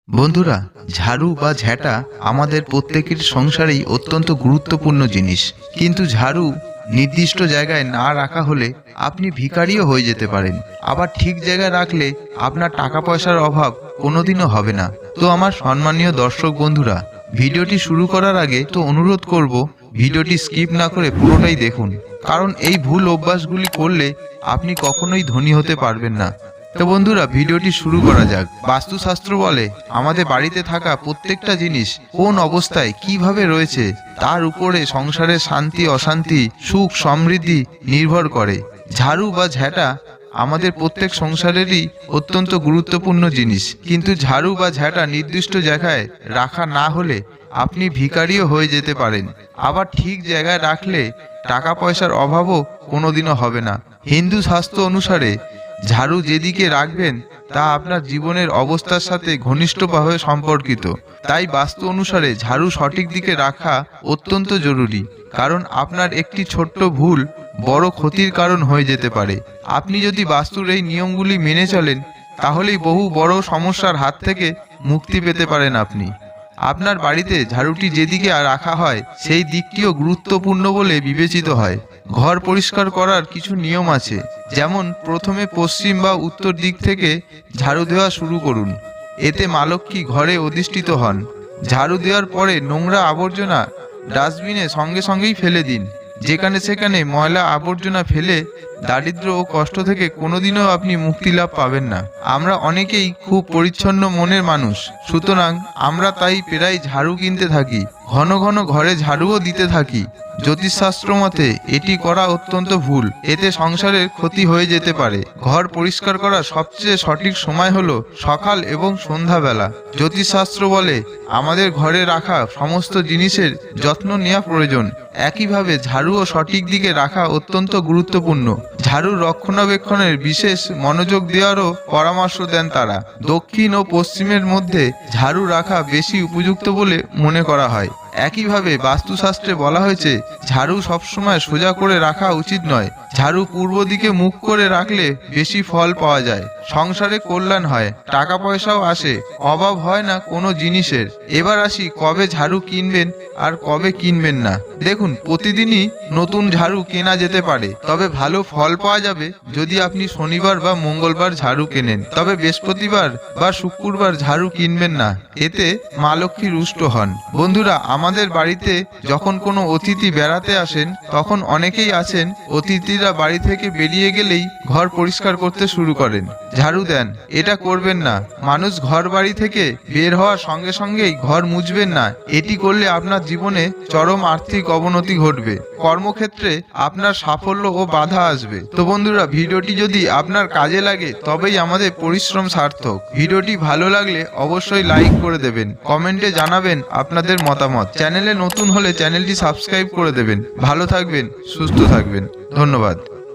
বন্ধুরা, ঝাড়ু বা ঝ্যাঁটা আমাদের প্রত্যেকের সংসারেই অত্যন্ত গুরুত্বপূর্ণ জিনিস। কিন্তু ঝাড়ু নির্দিষ্ট জায়গায় না রাখা হলে আপনি ভিখারিও হয়ে যেতে পারেন। আবার ঠিক জায়গায় রাখলে আপনার টাকা পয়সার অভাব কোনোদিনও হবে না। তো আমার সম্মানীয় দর্শক বন্ধুরা, ভিডিওটি শুরু করার আগে তো অনুরোধ করব, ভিডিওটি স্কিপ না করে পুরোটাই দেখুন, কারণ এই ভুল অভ্যাসগুলি করলে আপনি কখনোই ধনী হতে পারবেন না। তো বন্ধুরা, ভিডিওটি শুরু করা যাক। বাস্তুশাস্ত্র বলে আমাদের বাড়িতে থাকা প্রত্যেকটা জিনিস কোন অবস্থায় কিভাবে রয়েছে তার উপরে সংসারের শান্তি অশান্তি সুখ সমৃদ্ধি নির্ভর করে। ঝাড়ু বা ঝ্যাঁটা আমাদের প্রত্যেক সংসারেরই অত্যন্ত গুরুত্বপূর্ণ জিনিস, কিন্তু ঝাড়ু বা ঝ্যাঁটা নির্দিষ্ট জায়গায় রাখা না হলে আপনি ভিখারিও হয়ে যেতে পারেন। আবার ঠিক জায়গায় রাখলে টাকা পয়সার অভাবও কোনোদিনও হবে না। হিন্দু শাস্ত্র অনুসারে ঝাড়ু যেদিকে রাখবেন তা আপনার জীবনের অবস্থার সাথে ঘনিষ্ঠভাবে সম্পর্কিত। তাই বাস্তু অনুসারে ঝাড়ু সঠিক দিকে রাখা অত্যন্ত জরুরি, কারণ আপনার একটি ছোট্ট ভুল বড় ক্ষতির কারণ হয়ে যেতে পারে। আপনি যদি বাস্তুর এই নিয়মগুলি মেনে চলেন, তাহলেই বহু বড় সমস্যার হাত থেকে মুক্তি পেতে পারেন আপনি। আপনার বাড়িতে ঝাড়ুটি যেদিকে রাখা হয় সেই দিকটিও গুরুত্বপূর্ণ বলে বিবেচিত হয়। ঘর পরিষ্কার করার কিছু নিয়ম আছে, যেমন প্রথমে পশ্চিম বা উত্তর দিক থেকে ঝাড়ু দেওয়া শুরু করুন। এতে মা লক্ষ্মী ঘরে অধিষ্ঠিত হন। ঝাড়ু দেওয়ার পরে নোংরা আবর্জনা ডাস্টবিনে সঙ্গে সঙ্গেই ফেলে দিন। যেখানে সেখানে ময়লা আবর্জনা ফেলে দারিদ্র ও কষ্ট থেকে কোনোদিনও আপনি মুক্তি লাভ পাবেন না। আমরা অনেকেই খুব পরিচ্ছন্ন মনের মানুষ, সুতরাং আমরা তাই প্রায় ঝাড়ু কিনতে থাকি, ঘন ঘন ঘরে ঝাড়ুও দিতে থাকি। জ্যোতিষশাস্ত্র মতে এটি করা অত্যন্ত ভুল, এতে সংসারের ক্ষতি হয়ে যেতে পারে। ঘর পরিষ্কার করার সবচেয়ে সঠিক সময় হলো সকাল এবং সন্ধ্যাবেলা। জ্যোতিষশাস্ত্র বলে আমাদের ঘরে রাখা সমস্ত জিনিসের যত্ন নেওয়া প্রয়োজন। একইভাবে ঝাড়ুও সঠিক দিকে রাখা অত্যন্ত গুরুত্বপূর্ণ। ঝাড়ুর রক্ষণাবেক্ষণের বিশেষ মনোযোগ দেওয়ারও পরামর্শ দেন তারা। দক্ষিণ ও পশ্চিমের মধ্যে ঝাড়ু রাখা বেশি উপযুক্ত বলে মনে করা হয়। একইভাবে বাস্তুশাস্ত্রে বলা হয়েছে ঝাড়ু সবসময় সোজা করে রাখা উচিত নয়। ঝাড়ু পূর্ব দিকে মুখ করে রাখলে বেশি ফল পাওয়া যায়, সংসারে কল্যাণ হয়, টাকা পয়সাও আসে, অভাব হয় না কোনো জিনিসের। এবার আসি কবে ঝাড়ু কিনবেন আর কবে কিনবেন না। দেখুন, প্রতিদিনই নতুন ঝাড়ু কেনা যেতে পারে, তবে ভালো ফল পাওয়া যাবে যদি আপনি শনিবার বা মঙ্গলবার ঝাড়ু কেনেন। তবে বৃহস্পতিবার বা শুক্রবার ঝাড়ু কিনবেন না, এতে মা লক্ষ্মী রুষ্ট হন। বন্ধুরা, আমাদের বাড়িতে যখন কোনো অতিথি বেড়াতে আসেন, তখন অনেকেই আছেন অতিথিরা বাড়ি থেকে বেরিয়ে গেলেই ঘর পরিষ্কার করতে শুরু করেন, ঝাড়ু দেন। এটা করবেন না। মানুষ ঘর বাড়ি থেকে বের হওয়ার সঙ্গে সঙ্গেই ঘর মুছবেন না। এটি করলে আপনার জীবনে চরম আর্থিক অবনতি ঘটবে, কর্মক্ষেত্রে আপনার সাফল্য ও বাধা আসবে। তো বন্ধুরা, ভিডিওটি যদি আপনার কাজে লাগে তবেই আমাদের পরিশ্রম সার্থক। ভিডিওটি ভালো লাগলে অবশ্যই লাইক করে দেবেন, কমেন্টে জানাবেন আপনাদের মতামত। চ্যানেলে নতুন হলে চ্যানেলটি সাবস্ক্রাইব করে দেবেন। ভালো থাকবেন, সুস্থ থাকবেন। ধন্যবাদ।